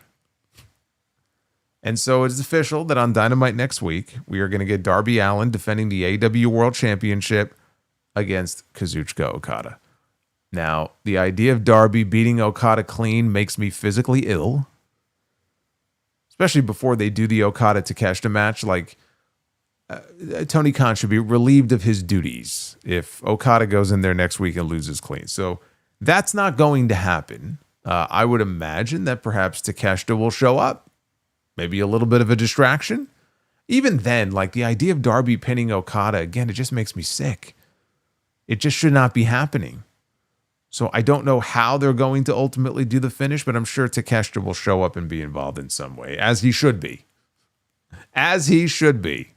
And so it is official that on Dynamite next week, we are going to get Darby Allin defending the AEW World Championship against Kazuchika Okada. Now, the idea of Darby beating Okada clean makes me physically ill. Especially before they do the Okada Takeshita match. Like, Tony Khan should be relieved of his duties if Okada goes in there next week and loses clean. So that's not going to happen. I would imagine that perhaps Takeshita will show up. Maybe a little bit of a distraction. Even then, like, the idea of Darby pinning Okada, again, it just makes me sick. It just should not be happening. So I don't know how they're going to ultimately do the finish, but I'm sure Takeshita will show up and be involved in some way, as he should be. As he should be.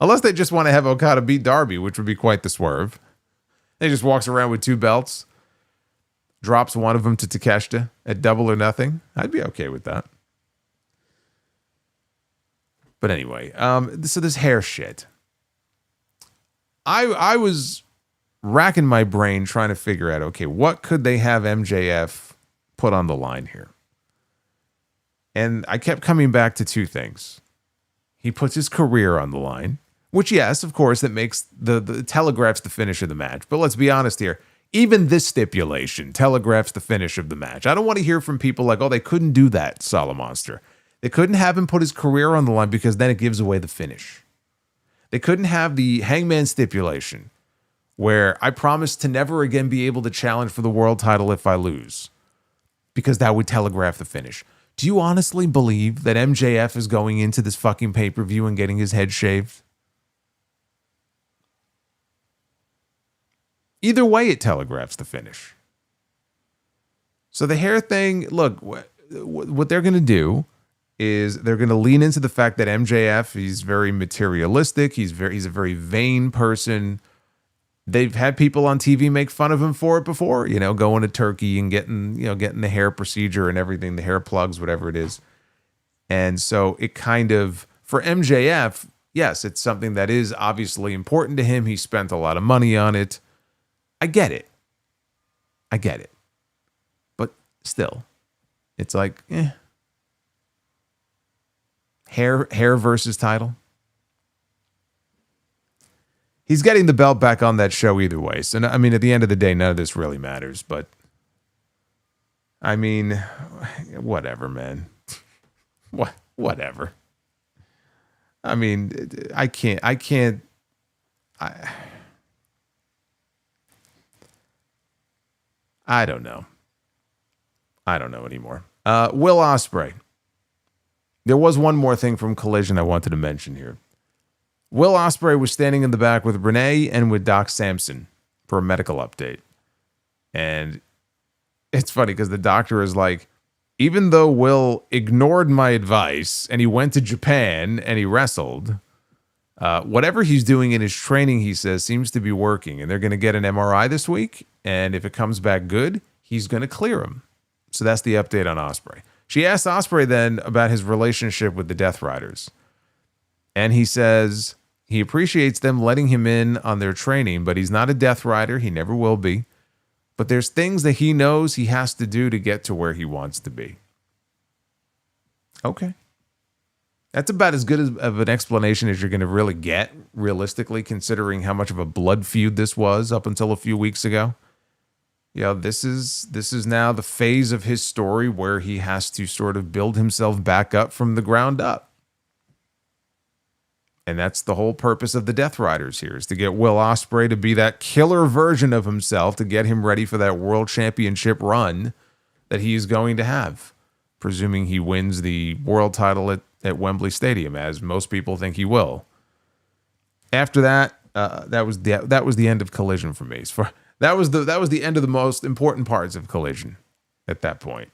Unless they just want to have Okada beat Darby, which would be quite the swerve. He just walks around with 2 belts, drops one of them to Takeshita at Double or Nothing. I'd be okay with that. But anyway, so this hair shit. I was racking my brain trying to figure out, okay, what could they have MJF put on the line here? And I kept coming back to 2 things. He puts his career on the line, which, yes, of course, that makes the telegraphs the finish of the match. But let's be honest here. Even this stipulation telegraphs the finish of the match. I don't want to hear from people like, oh, they couldn't do that, Solomonster. They couldn't have him put his career on the line because then it gives away the finish. They couldn't have the Hangman stipulation where I promise to never again be able to challenge for the world title if I lose, because that would telegraph the finish. Do you honestly believe that MJF is going into this fucking pay-per-view and getting his head shaved? Either way, it telegraphs the finish. So the hair thing, look, what they're going to do is they're going to lean into the fact that MJF, he's very materialistic. He's a very vain person. They've had people on TV make fun of him for it before, going to Turkey and getting the hair procedure and everything, the hair plugs, whatever it is. And so it kind of, for MJF, yes, it's something that is obviously important to him. He spent a lot of money on it. I get it. But still, it's like, hair versus title. He's getting the belt back on that show either way. So, I mean, at the end of the day, none of this really matters. But, I mean, whatever, man. Whatever. I mean, I don't know. I don't know anymore. Will Ospreay. There was one more thing from Collision I wanted to mention here. Will Ospreay was standing in the back with Renee and with Doc Samson for a medical update. And it's funny because the doctor is like, even though Will ignored my advice and he went to Japan and he wrestled, whatever he's doing in his training, he says, seems to be working. And they're going to get an MRI this week. And if it comes back good, he's going to clear him. So that's the update on Ospreay. She asked Ospreay then about his relationship with the Death Riders. And he says he appreciates them letting him in on their training, but he's not a Death Rider. He never will be. But there's things that he knows he has to do to get to where he wants to be. Okay. That's about as good of an explanation as you're going to really get, realistically, considering how much of a blood feud this was up until a few weeks ago. Yeah, this is now the phase of his story where he has to sort of build himself back up from the ground up. And that's the whole purpose of the Death Riders here, is to get Will Ospreay to be that killer version of himself, to get him ready for that World Championship run that he's going to have, presuming he wins the world title at Wembley Stadium, as most people think he will. After that, that was the end of Collision for me. That was the end of the most important parts of Collision at that point,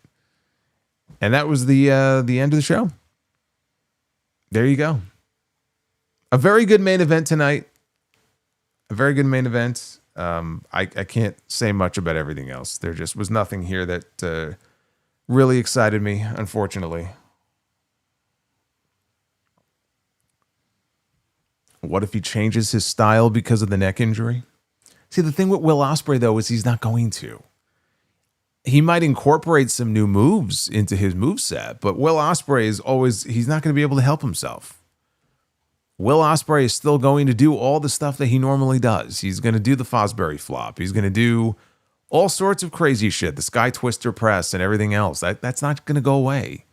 and that was the end of the show. There you go. A very good main event tonight. A very good main event. I can't say much about everything else. There just was nothing here that really excited me, unfortunately. What if he changes his style because of the neck injury? See, the thing with Will Ospreay, though, is he's not going to. He might incorporate some new moves into his moveset, but Will Ospreay he's not going to be able to help himself. Will Ospreay is still going to do all the stuff that he normally does. He's going to do the Fosbury flop. He's going to do all sorts of crazy shit, the Sky Twister press and everything else. That's not going to go away.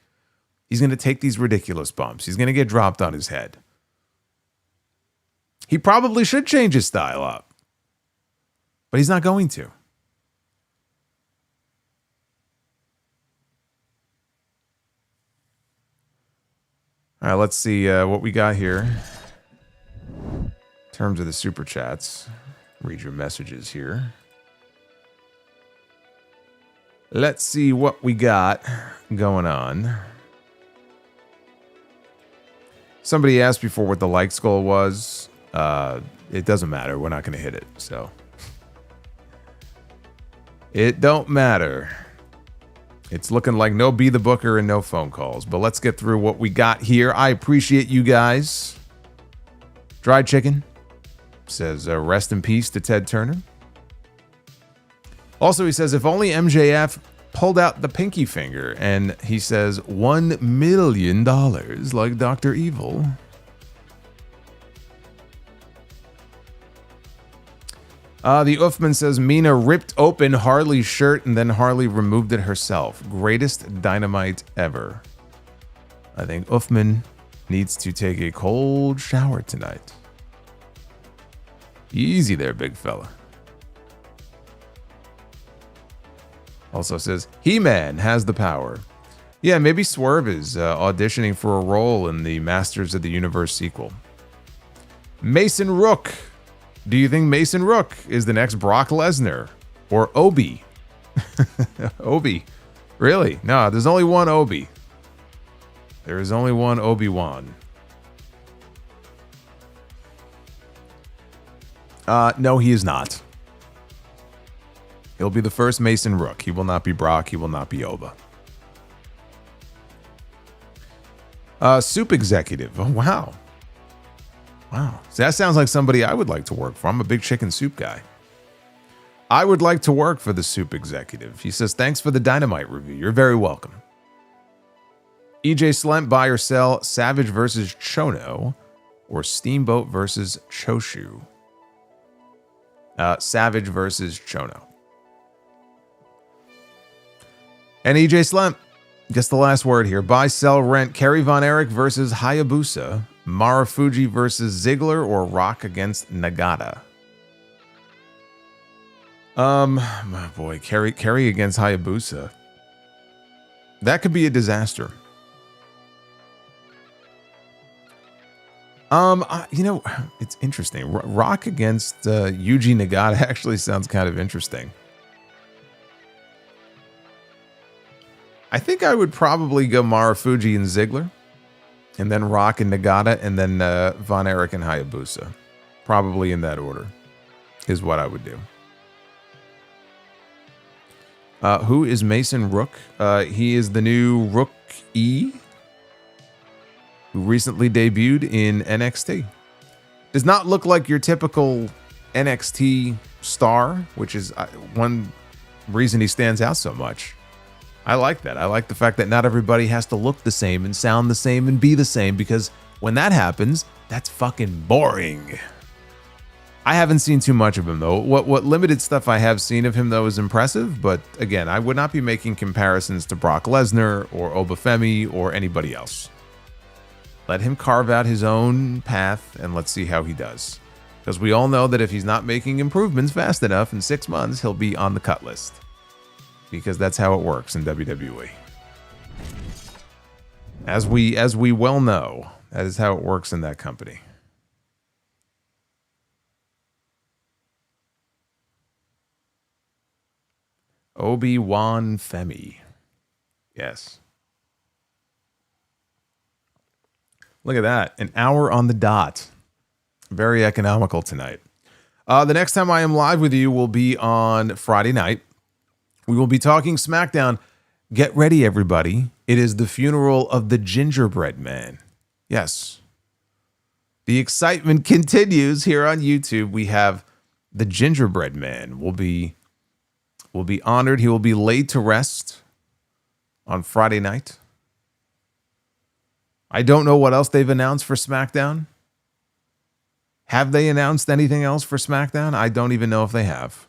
He's going to take these ridiculous bumps. He's going to get dropped on his head. He probably should change his style up, but he's not going to. All right, let's see what we got here. In terms of the super chats, read your messages here. Let's see what we got going on. Somebody asked before what the like goal was. It doesn't matter. We're not going to hit it, so it don't matter. It's looking like no Be the Booker and no phone calls, but let's get through what we got here. I appreciate you guys. Dried Chicken says, rest in peace to Ted Turner. Also, he says, if only MJF pulled out the pinky finger, and he says $1 million like Dr. Evil. The Uffman says, Mina ripped open Harley's shirt and then Harley removed it herself. Greatest Dynamite ever. I think Uffman needs to take a cold shower tonight. Easy there, big fella. Also says, He-Man has the power. Yeah, maybe Swerve is auditioning for a role in the Masters of the Universe sequel. Mason Rook. Do you think Mason Rook is the next Brock Lesnar? Or Obi? Obi. Really? No, there's only one Obi. There is only one Obi-Wan. No, he is not. He'll be the first Mason Rook. He will not be Brock. He will not be Oba. Soup executive. Oh, wow. Wow. So that sounds like somebody I would like to work for. I'm a big chicken soup guy. I would like to work for the soup executive. He says, thanks for the Dynamite review. You're very welcome. EJ Slent, buy or sell Savage versus Chono or Steamboat versus Choshu. Savage versus Chono. And EJ Slent gets the last word here. Buy, sell, rent Kerry Von Erich versus Hayabusa. Marufuji versus Ziggler or Rock against Nagata. My boy, Kerry against Hayabusa. That could be a disaster. It's interesting. Rock against Yuji Nagata actually sounds kind of interesting. I think I would probably go Marufuji and Ziggler, and then Rock and Nagata, and then Von Erich and Hayabusa. Probably in that order is what I would do. Who is Mason Rook? He is the new Rook E, who recently debuted in NXT. Does not look like your typical NXT star, which is one reason he stands out so much. I like that. I like the fact that not everybody has to look the same and sound the same and be the same, because when that happens, that's fucking boring. I haven't seen too much of him, though. What limited stuff I have seen of him, though, is impressive. But again, I would not be making comparisons to Brock Lesnar or Obafemi or anybody else. Let him carve out his own path, and let's see how he does. Because we all know that if he's not making improvements fast enough, in 6 months, he'll be on the cut list. Because that's how it works in WWE. As we well know, that is how it works in that company. Obi-Wan Femi. Yes. Look at that. An hour on the dot. Very economical tonight. The next time I am live with you will be on Friday night. We will be talking SmackDown. Get ready, everybody. It is the funeral of the Gingerbread Man. Yes. The excitement continues here on YouTube. We have the Gingerbread Man will be honored. He will be laid to rest on Friday night. I don't know what else they've announced for SmackDown. Have they announced anything else for SmackDown? I don't even know if they have.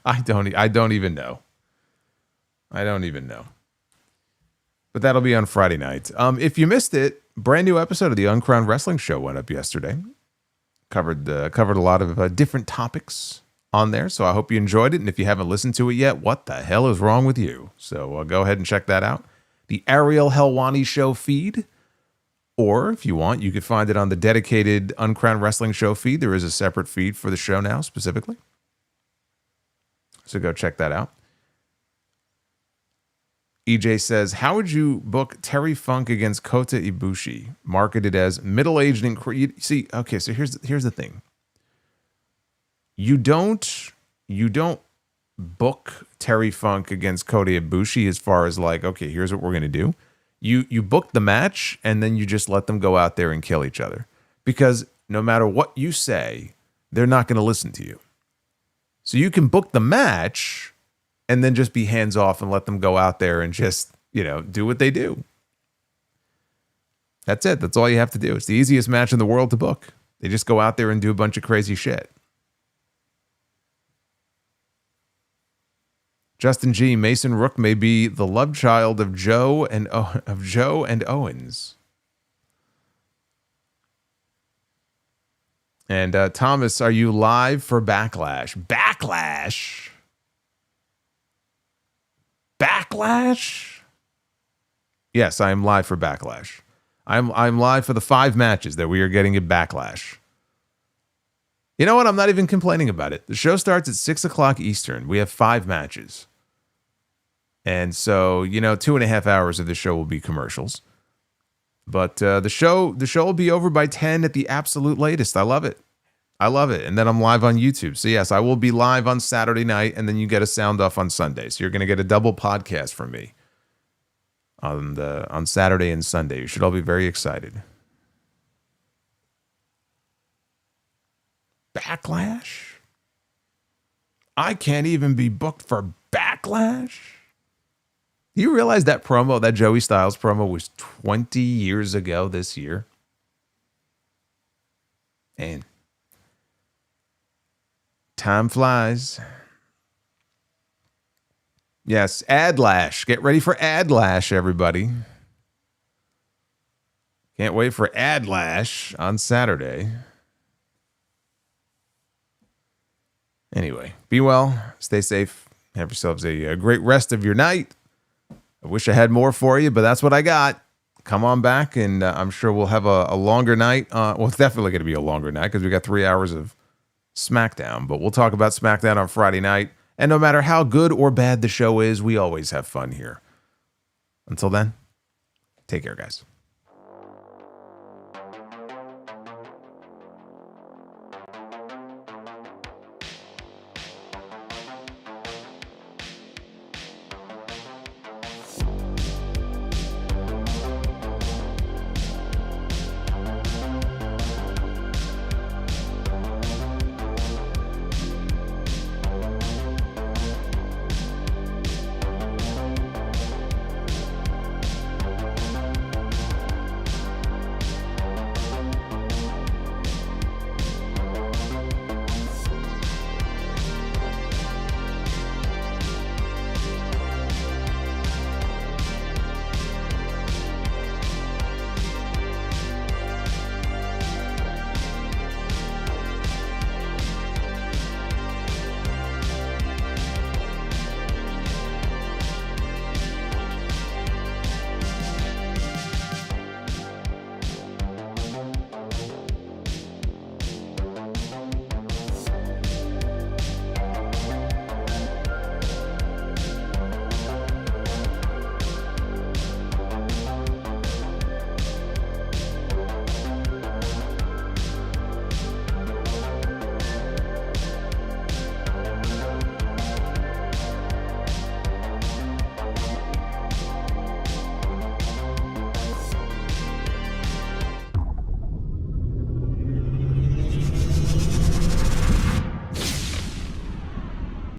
I don't even know. I don't even know. But that'll be on Friday night. If you missed it, brand new episode of the Uncrowned Wrestling Show went up yesterday. Covered a lot of different topics on there, so I hope you enjoyed it. And if you haven't listened to it yet, what the hell is wrong with you? So go ahead and check that out. The Ariel Helwani Show feed. Or if you want, you could find it on the dedicated Uncrowned Wrestling Show feed. There is a separate feed for the show now, specifically. So go check that out. EJ says, how would you book Terry Funk against Kota Ibushi, marketed as middle-aged and see? Okay, so here's the thing. You don't book Terry Funk against Kota Ibushi as far as like, okay, here's what we're gonna do. You book the match and then you just let them go out there and kill each other, because no matter what you say, they're not going to listen to you. So you can book the match and then just be hands off and let them go out there and just, do what they do. That's it. That's all you have to do. It's the easiest match in the world to book. They just go out there and do a bunch of crazy shit. Justin G. Mason Rook may be the love child of Joe and Owens. And Thomas, are you live for Backlash? Backlash? Backlash? Yes, I am live for Backlash. I'm live for the 5 matches that we are getting at Backlash. You know what? I'm not even complaining about it. The show starts at 6 o'clock Eastern. We have 5 matches. And so, 2.5 hours of the show will be commercials. But the show will be over by 10 at the absolute latest. I love it. I love it. And then I'm live on YouTube. So yes, I will be live on Saturday night, and then you get a sound off on Sunday. So you're going to get a double podcast from me on Saturday and Sunday. You should all be very excited. Backlash? I can't even be booked for Backlash? Do you realize that promo, that Joey Styles promo, was 20 years ago this year? And time flies. Yes, Adlash. Get ready for Adlash, everybody. Can't wait for Adlash on Saturday. Anyway, be well, stay safe, have yourselves a great rest of your night. I wish I had more for you, but that's what I got. Come on back, and I'm sure we'll have a longer night. Well, it's definitely going to be a longer night because we got 3 hours of SmackDown. But we'll talk about SmackDown on Friday night. And no matter how good or bad the show is, we always have fun here. Until then, take care, guys.